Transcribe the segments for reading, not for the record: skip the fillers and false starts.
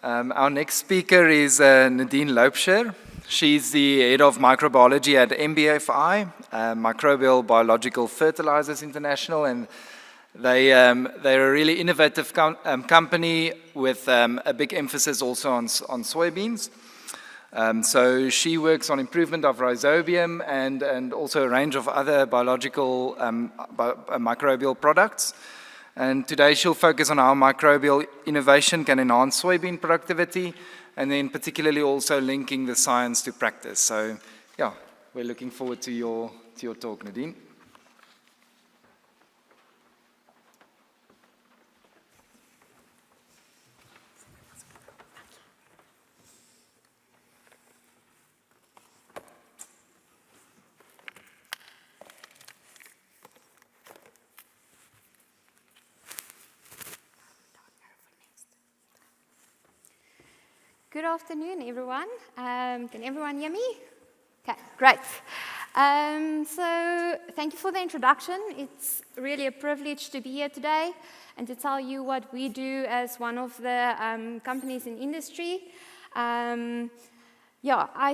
Our next speaker is Nadine Loubser. She's the head of microbiology at MBFI, Microbial Biological Fertilizers International, and they're a really innovative company with a big emphasis also on soybeans. So she works on improvement of Rhizobia and also a range of other biological microbial products. And today she'll focus on how microbial innovation can enhance soybean productivity, and then particularly also linking the science to practice. So yeah, we're looking forward to your talk, Nadine. Good afternoon, everyone. Can everyone hear me? Okay, great. So thank you for the introduction. It's really a privilege to be here today and to tell you what we do as one of the companies in industry. I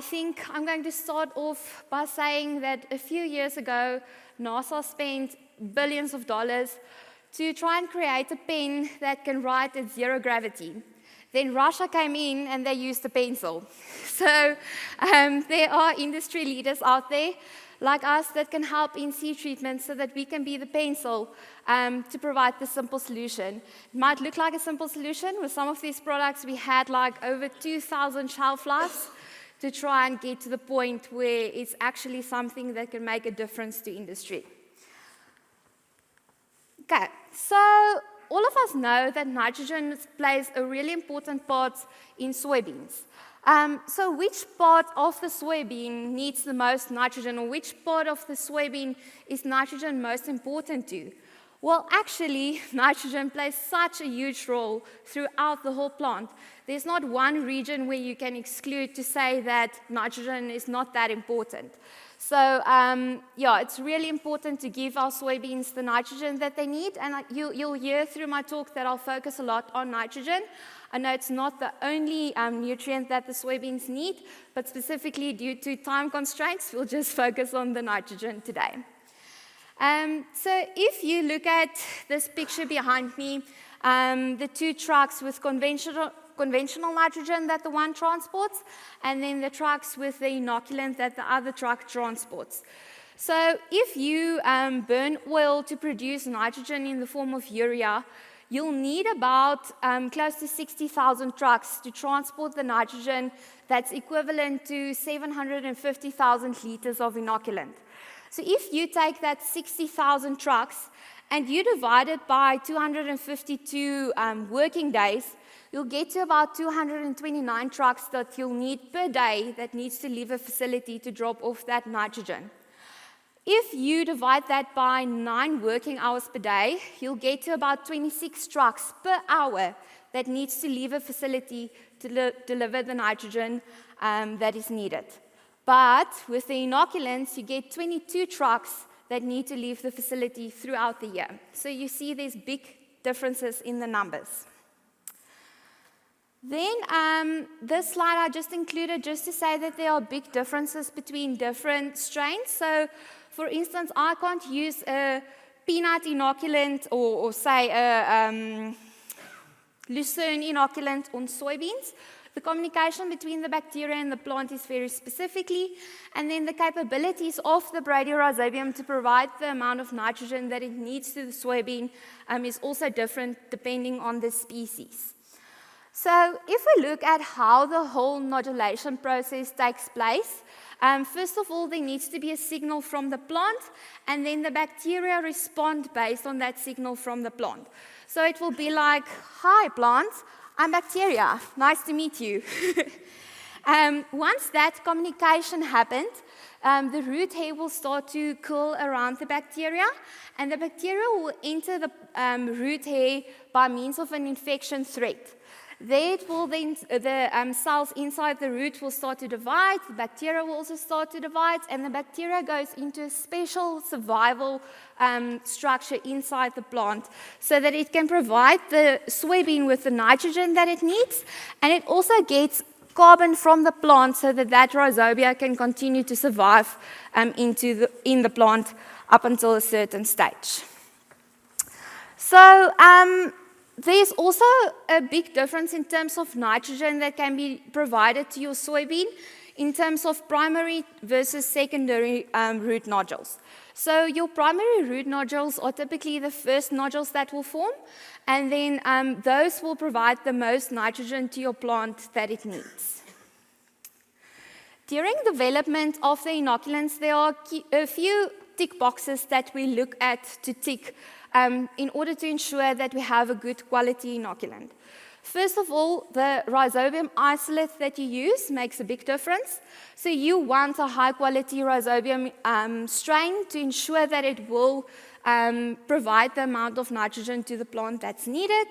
think I'm going to start off by saying that a few years ago, NASA spent billions of dollars to try and create a pen that can write at zero gravity. Then Russia came in and they used a pencil. So there are industry leaders out there like us that can help in seed treatment so that we can be the pencil to provide the simple solution. It might look like a simple solution. With some of these products, we had like over 2,000 shelf lives to try and get to the point where it's actually something that can make a difference to industry. Okay, so all of us know that nitrogen plays a really important part in soybeans. So which part of the soybean needs the most nitrogen, or which part of the soybean is nitrogen most important to? Well, actually, nitrogen plays such a huge role throughout the whole plant. There's not one region where you can exclude to say that nitrogen is not that important. So, it's really important to give our soybeans the nitrogen that they need, and you'll hear through my talk that I'll focus a lot on nitrogen. I know it's not the only nutrient that the soybeans need, but specifically due to time constraints, we'll just focus on the nitrogen today. So if you look at this picture behind me, the two trucks with conventional nitrogen that the one transports, and then the trucks with the inoculant that the other truck transports. So if you burn oil to produce nitrogen in the form of urea, you'll need about close to 60,000 trucks to transport the nitrogen that's equivalent to 750,000 liters of inoculant. So if you take that 60,000 trucks and you divide it by 252 working days, you'll get to about 229 trucks that you'll need per day that needs to leave a facility to drop off that nitrogen. If you divide that by 9 working hours per day, you'll get to about 26 trucks per hour that needs to leave a facility to deliver the nitrogen that is needed. But with the inoculants, you get 22 trucks that need to leave the facility throughout the year. So you see there's big differences in the numbers. Then this slide I just included just to say that there are big differences between different strains. So for instance, I can't use a peanut inoculant or say a lucerne inoculant on soybeans. The communication between the bacteria and the plant is very specifically, and then the capabilities of the Rhizobia to provide the amount of nitrogen that it needs to the soybean is also different depending on the species. So if we look at how the whole nodulation process takes place, first of all, there needs to be a signal from the plant, and then the bacteria respond based on that signal from the plant. So it will be like, "Hi, plant, I'm bacteria. Nice to meet you." Once that communication happened, the root hair will start to curl around the bacteria, and the bacteria will enter the root hair by means of an infection thread. There it will then, the cells inside the root will start to divide, the bacteria will also start to divide, and the bacteria goes into a special survival structure inside the plant so that it can provide the soybean with the nitrogen that it needs, and it also gets carbon from the plant so that that rhizobia can continue to survive in the plant up until a certain stage. So there's also a big difference in terms of nitrogen that can be provided to your soybean in terms of primary versus secondary root nodules. So your primary root nodules are typically the first nodules that will form, and then those will provide the most nitrogen to your plant that it needs. During development of the inoculants, there are a few tick boxes that we look at to tick in order to ensure that we have a good quality inoculant. First of all, the Rhizobium isolate that you use makes a big difference. So you want a high-quality Rhizobium strain to ensure that it will provide the amount of nitrogen to the plant that's needed.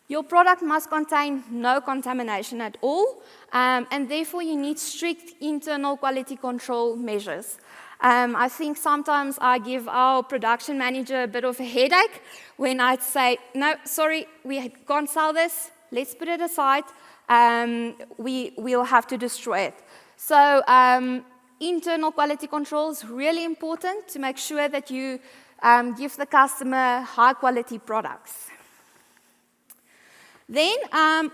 Your product must contain no contamination at all, and therefore you need strict internal quality control measures. I think sometimes I give our production manager a bit of a headache when I'd say, no, sorry, we can't sell this, let's put it aside, we'll have to destroy it. So internal quality control is really important to make sure that you give the customer high quality products. Then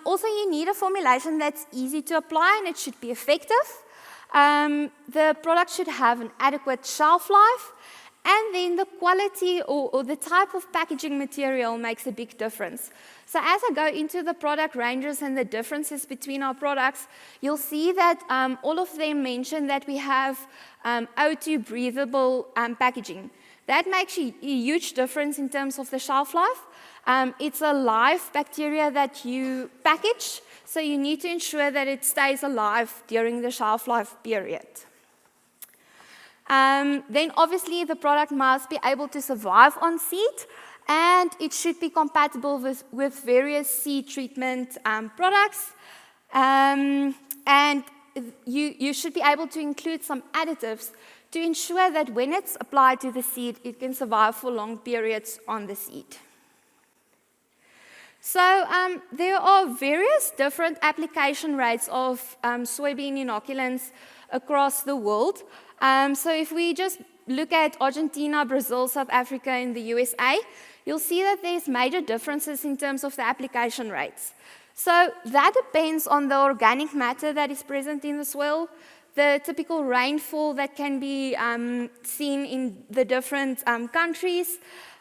also you need a formulation that's easy to apply and it should be effective. The product should have an adequate shelf life, and then the quality or the type of packaging material makes a big difference. So as I go into the product ranges and the differences between our products, you'll see that all of them mention that we have O2 breathable packaging. That makes a huge difference in terms of the shelf life. It's a live bacteria that you package, so you need to ensure that it stays alive during the shelf life period. Then obviously the product must be able to survive on seed, and it should be compatible with various seed treatment products. And you should be able to include some additives to ensure that when it's applied to the seed, it can survive for long periods on the seed. So there are various different application rates of soybean inoculants across the world. So if we just look at Argentina, Brazil, South Africa, and the USA, you'll see that there's major differences in terms of the application rates. So that depends on the organic matter that is present in the soil, the typical rainfall that can be seen in the different countries.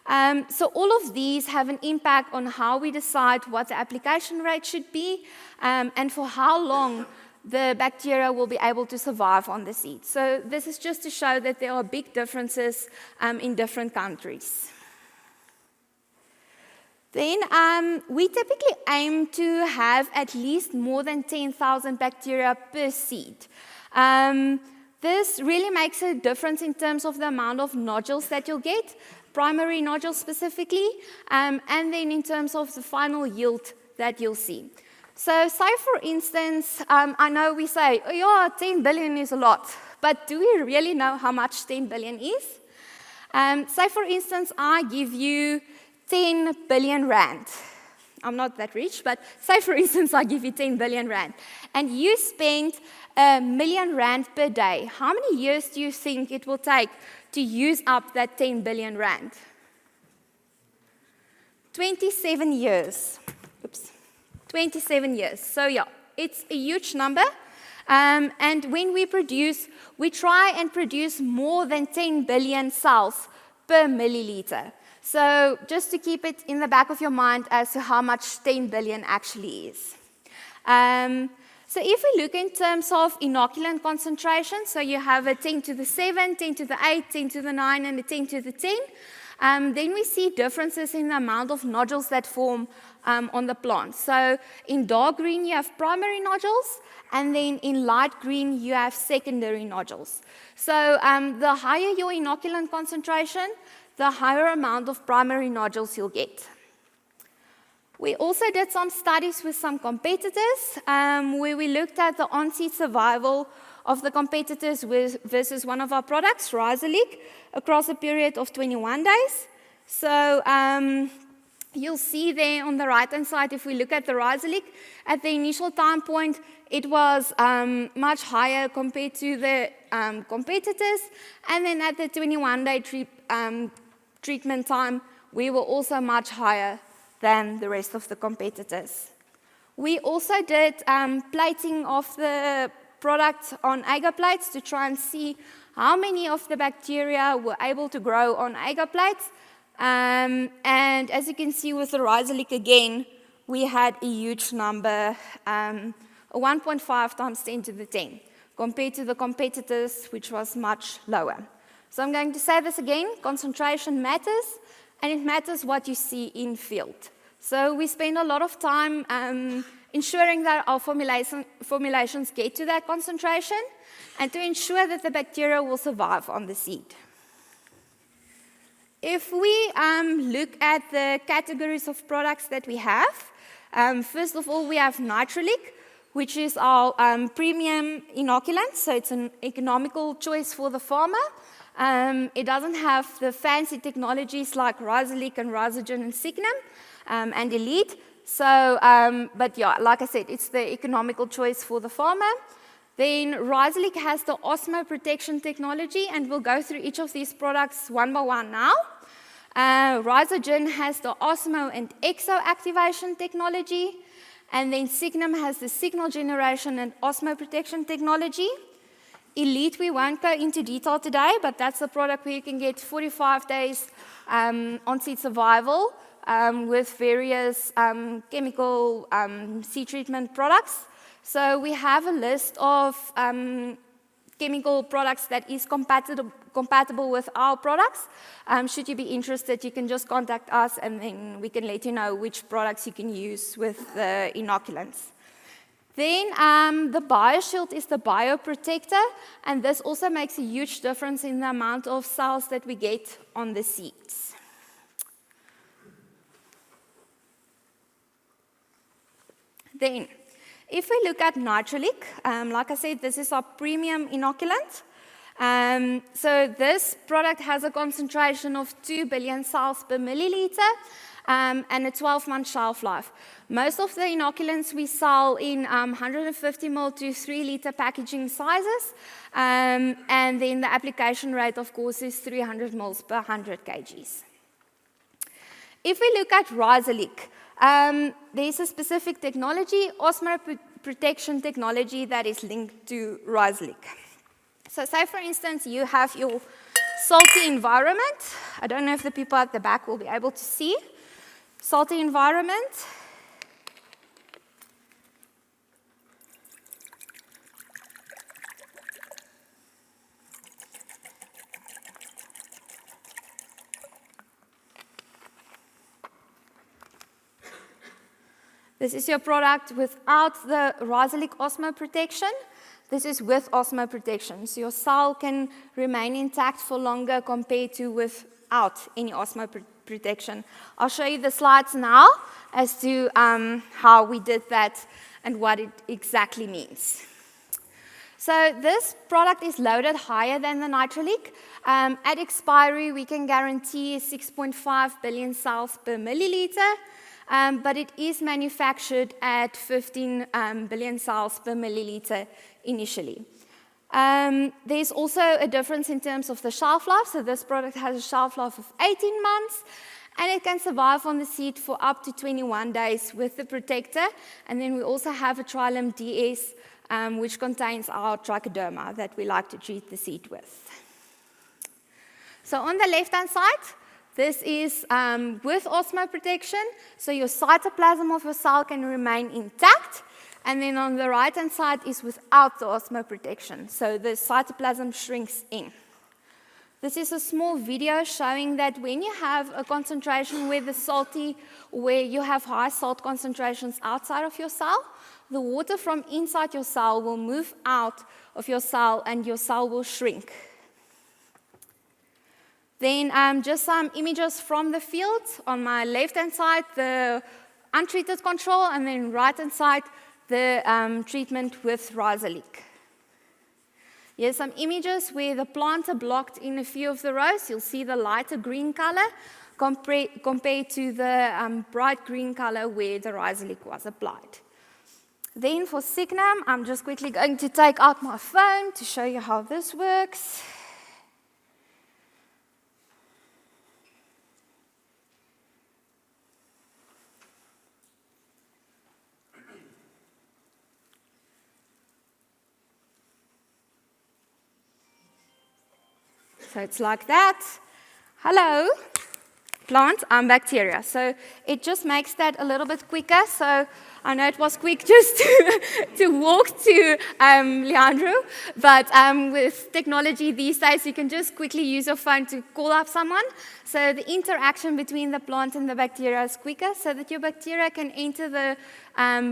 So all of these have an impact on how we decide what the application rate should be and for how long the bacteria will be able to survive on the seed. So this is just to show that there are big differences in different countries. Then we typically aim to have at least more than 10,000 bacteria per seed. This really makes a difference in terms of the amount of nodules that you'll get, primary nodules specifically, and then in terms of the final yield that you'll see. So say for instance, I know we say, oh yeah, 10 billion is a lot, but do we really know how much 10 billion is? Say for instance, I give you 10 billion rand. I'm not that rich, but say for instance, I give you 10 billion rand, and you spend R1 million per day. How many years do you think it will take to use up that 10 billion rand? 27 years. Oops. 27 years. So yeah, it's a huge number. And when we produce, we try and produce more than 10 billion cells per milliliter. So just to keep it in the back of your mind as to how much 10 billion actually is. So if we look in terms of inoculant concentration, so you have a 10 to the 7, 10 to the 8, 10 to the 9, and a 10 to the 10, then we see differences in the amount of nodules that form on the plant. So in dark green, you have primary nodules, and then in light green, you have secondary nodules. So the higher your inoculant concentration, the higher amount of primary nodules you'll get. We also did some studies with some competitors where we looked at the on-seed survival of the competitors versus one of our products, Rhizobia, across a period of 21 days. So you'll see there on the right-hand side, if we look at the Rhizobia, at the initial time point, it was much higher compared to the competitors. And then at the 21-day treatment time, we were also much higher than the rest of the competitors. We also did plating of the product on agar plates to try and see how many of the bacteria were able to grow on agar plates. And as you can see with the Rhizobia again, we had a huge number, 1.5 times 10 to the 10, compared to the competitors, which was much lower. So I'm going to say this again, concentration matters, and it matters what you see in field. So we spend a lot of time ensuring that our formulations get to that concentration and to ensure that the bacteria will survive on the seed. If we look at the categories of products that we have, first of all, we have Nitrolic, which is our premium inoculant, so it's an economical choice for the farmer. It doesn't have the fancy technologies like Rhizolic and Rhizogen and Signum and Elite. So, but yeah, like I said, it's the economical choice for the farmer. Then Rhizolic has the osmo protection technology, and we'll go through each of these products one by one now. Rhizogen has the osmo and exo activation technology, and then Signum has the signal generation and osmo protection technology. Elite, we won't go into detail today, but that's a product where you can get 45 days on-seed survival with various chemical seed treatment products. So we have a list of chemical products that is compatible with our products. Should you be interested, you can just contact us and then we can let you know which products you can use with the inoculants. Then the BioShield is the bioprotector, and this also makes a huge difference in the amount of cells that we get on the seeds. Then, if we look at Nitrolic, like I said, this is our premium inoculant. So this product has a concentration of 2 billion cells per milliliter and a 12-month shelf life. Most of the inoculants we sell in 150 ml to 3 liter packaging sizes, and then the application rate, of course, is 300 ml per 100 kgs. If we look at Rhizolic, there's a specific technology, osmo protection technology, that is linked to Rhizolic. So say, for instance, you have your salty environment. I don't know if the people at the back will be able to see. Salty environment. This is your product without the Rhizolic osmo protection. This is with osmo protection, so your cell can remain intact for longer compared to without any osmo protection. I'll show you the slides now as to how we did that and what it exactly means. So this product is loaded higher than the Nitrolic. At expiry, we can guarantee 6.5 billion cells per milliliter. But it is manufactured at 15 billion cells per milliliter initially. There's also a difference in terms of the shelf life. So this product has a shelf life of 18 months, and it can survive on the seed for up to 21 days with the protector. And then we also have a Trilum DS, which contains our trichoderma that we like to treat the seed with. So on the left-hand side, this is with osmo protection, so your cytoplasm of your cell can remain intact. And then on the right-hand side is without the osmo protection, so the cytoplasm shrinks in. This is a small video showing that when you have a concentration where you have high salt concentrations outside of your cell, the water from inside your cell will move out of your cell and your cell will shrink. Then just some images from the field. On my left-hand side, the untreated control, and then right-hand side, the treatment with Rhizobia. Here's some images where the plants are blocked in a few of the rows. You'll see the lighter green color compared to the bright green color where the Rhizobia was applied. Then for Signum, I'm just quickly going to take out my phone to show you how this works. So it's like that. Hello, plant, I'm bacteria. So it just makes that a little bit quicker. So I know it was quick just to walk to Leandro, but with technology these days, you can just quickly use your phone to call up someone. So the interaction between the plant and the bacteria is quicker, so that your bacteria can enter the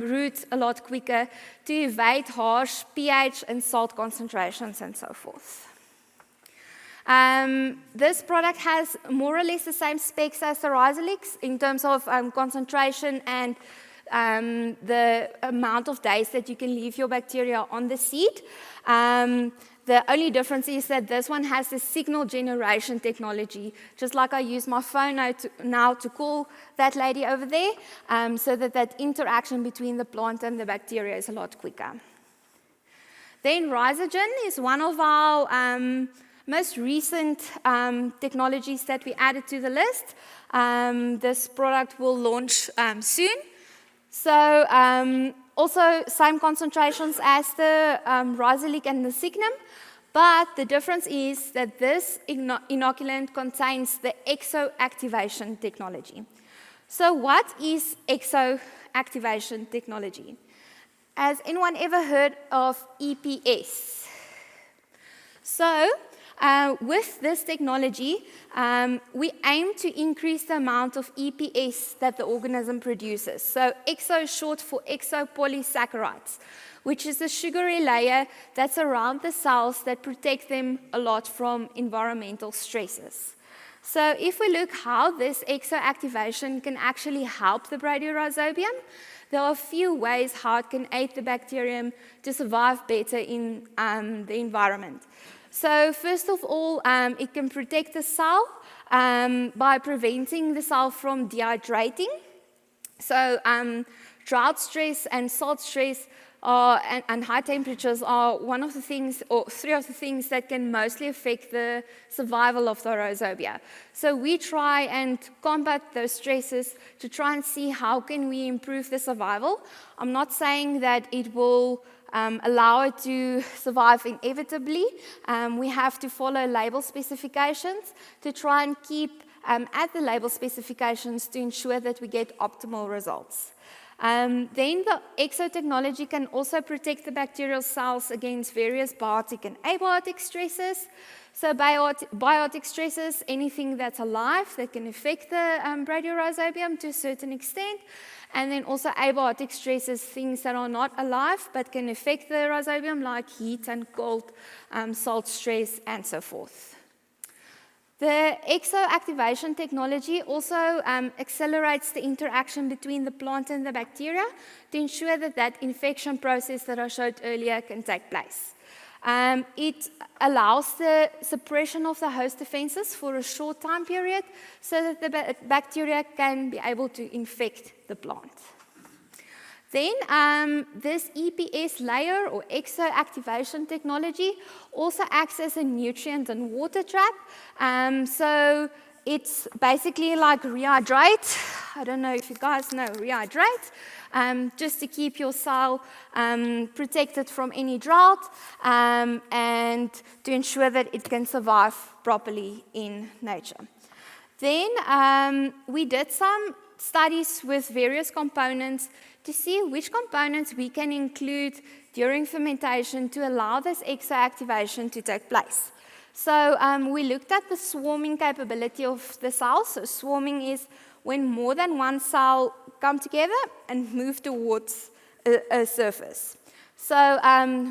root a lot quicker to evade harsh pH and salt concentrations and so forth. This product has more or less the same specs as the Rhizolix in terms of concentration and the amount of days that you can leave your bacteria on the seed. The only difference is that this one has the signal generation technology, just like I use my phone now to call that lady over there, so that interaction between the plant and the bacteria is a lot quicker. Then Rhizogen is one of our most recent technologies that we added to the list. This product will launch soon. So also same concentrations as the Rhizolic and the Signum, but the difference is that this inoculant contains the exo-activation technology. So what is exo-activation technology? Has anyone ever heard of EPS? So with this technology, we aim to increase the amount of EPS that the organism produces. So exo is short for exopolysaccharides, which is a sugary layer that's around the cells that protect them a lot from environmental stresses. So if we look how this exo-activation can actually help the Rhizobium, there are a few ways how it can aid the bacterium to survive better in the environment. So first of all, it can protect the cell by preventing the cell from dehydrating. So drought stress and salt stress and high temperatures are one of the things, or three of the things that can mostly affect the survival of the Rhizobia. So we try and combat those stresses to try and see how can we improve the survival. I'm not saying that it will allow it to survive inevitably. We have to follow label specifications to try and keep at the label specifications to ensure that we get optimal results. Then the exotechnology can also protect the bacterial cells against various biotic and abiotic stresses. So biotic stresses, anything that's alive that can affect the Rhizobium to a certain extent. And then also abiotic stresses, things that are not alive but can affect the Rhizobium, like heat and cold, salt stress, and so forth. The exo-activation technology also accelerates the interaction between the plant and the bacteria to ensure that that infection process that I showed earlier can take place. It allows the suppression of the host defenses for a short time period so that the bacteria can be able to infect the plant. Then this EPS layer or exo-activation technology also acts as a nutrient and water trap. So it's basically like rehydrate. I don't know if you guys know rehydrate. Just to keep your cell protected from any drought and to ensure that it can survive properly in nature. Then we did some studies with various components to see which components we can include during fermentation to allow this exo-activation to take place. So we looked at the swarming capability of the cells. So swarming is when more than one cell come together and move towards a surface. So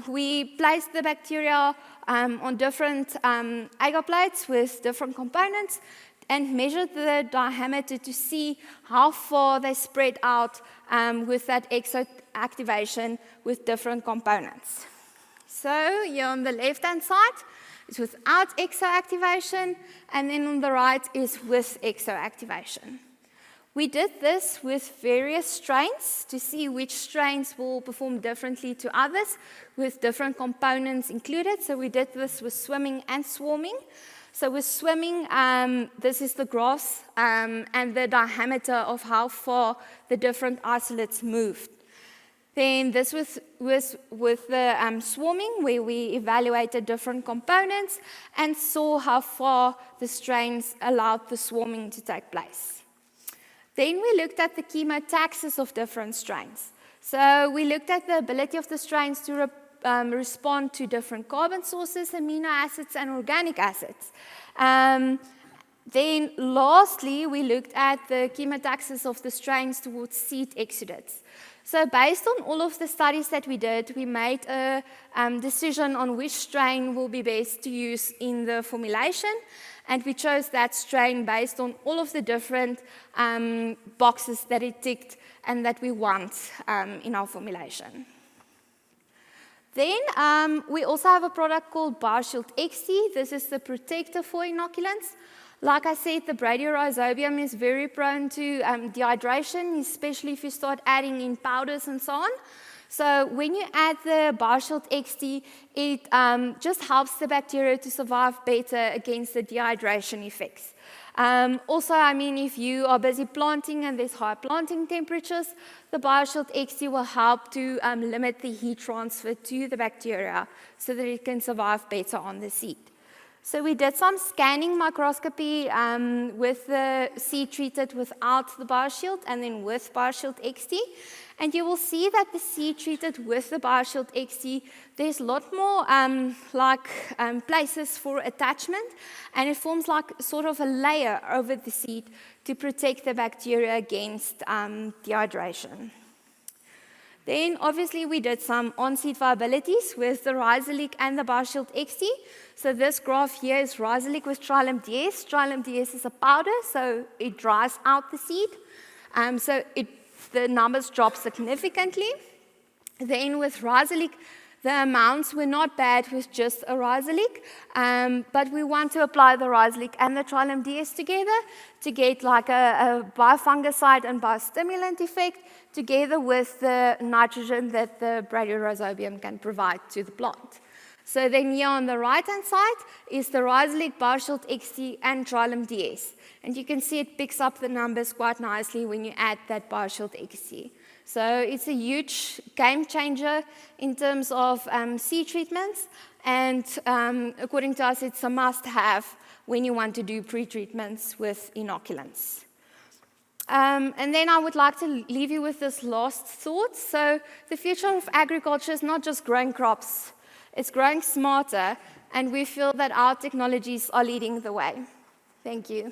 we placed the bacteria on different agar plates with different components and measured the diameter to see how far they spread out with that exo-activation with different components. So here on the left-hand side is without exo-activation, and then on the right is with exo-activation. We did this with various strains to see which strains will perform differently to others with different components included. So we did this with swimming and swarming. So with swimming, this is the graphs and the diameter of how far the different isolates moved. Then this was with the swarming, where we evaluated different components and saw how far the strains allowed the swarming to take place. Then we looked at the chemotaxis of different strains. So we looked at the ability of the strains to respond to different carbon sources, amino acids, and organic acids. Then lastly, we looked at the chemotaxis of the strains towards seed exudates. So based on all of the studies that we did, we made a decision on which strain will be best to use in the formulation, and we chose that strain based on all of the different boxes that it ticked and that we want in our formulation. Then we also have a product called BioShield XT. This is the protector for inoculants. Like I said, the Rhizobia is very prone to dehydration, especially if you start adding in powders and so on. So when you add the BioShield XT, it just helps the bacteria to survive better against the dehydration effects. Also, I mean, if you are busy planting and there's high planting temperatures, the BioShield XT will help to limit the heat transfer to the bacteria so that it can survive better on the seed. So we did some scanning microscopy with the seed treated without the BioShield and then with BioShield XT. And you will see that the seed treated with the BioShield XT, there's a lot more places for attachment, and it forms like sort of a layer over the seed to protect the bacteria against dehydration. Then obviously we did some on-seed viabilities with the Rhizolic and the BioShield XT. So this graph here is Rhizolic with Trilum DS. Trilum DS is a powder, so it dries out the seed. The numbers drop significantly. Then with Rhizolic, the amounts were not bad with just a Rhizolic, but we want to apply the Rhizolic and the Trilum DS together to get like a biofungicide and biostimulant effect together with the nitrogen that the Rhizobia can provide to the plant. So then here on the right-hand side is the Rhizolic, BioShield XT, and Trilum DS. And you can see it picks up the numbers quite nicely when you add that BioShield XT. So it's a huge game changer in terms of seed treatments, and according to us, it's a must-have when you want to do pre-treatments with inoculants. And then I would like to leave you with this last thought. So the future of agriculture is not just growing crops, it's growing smarter, and we feel that our technologies are leading the way. Thank you.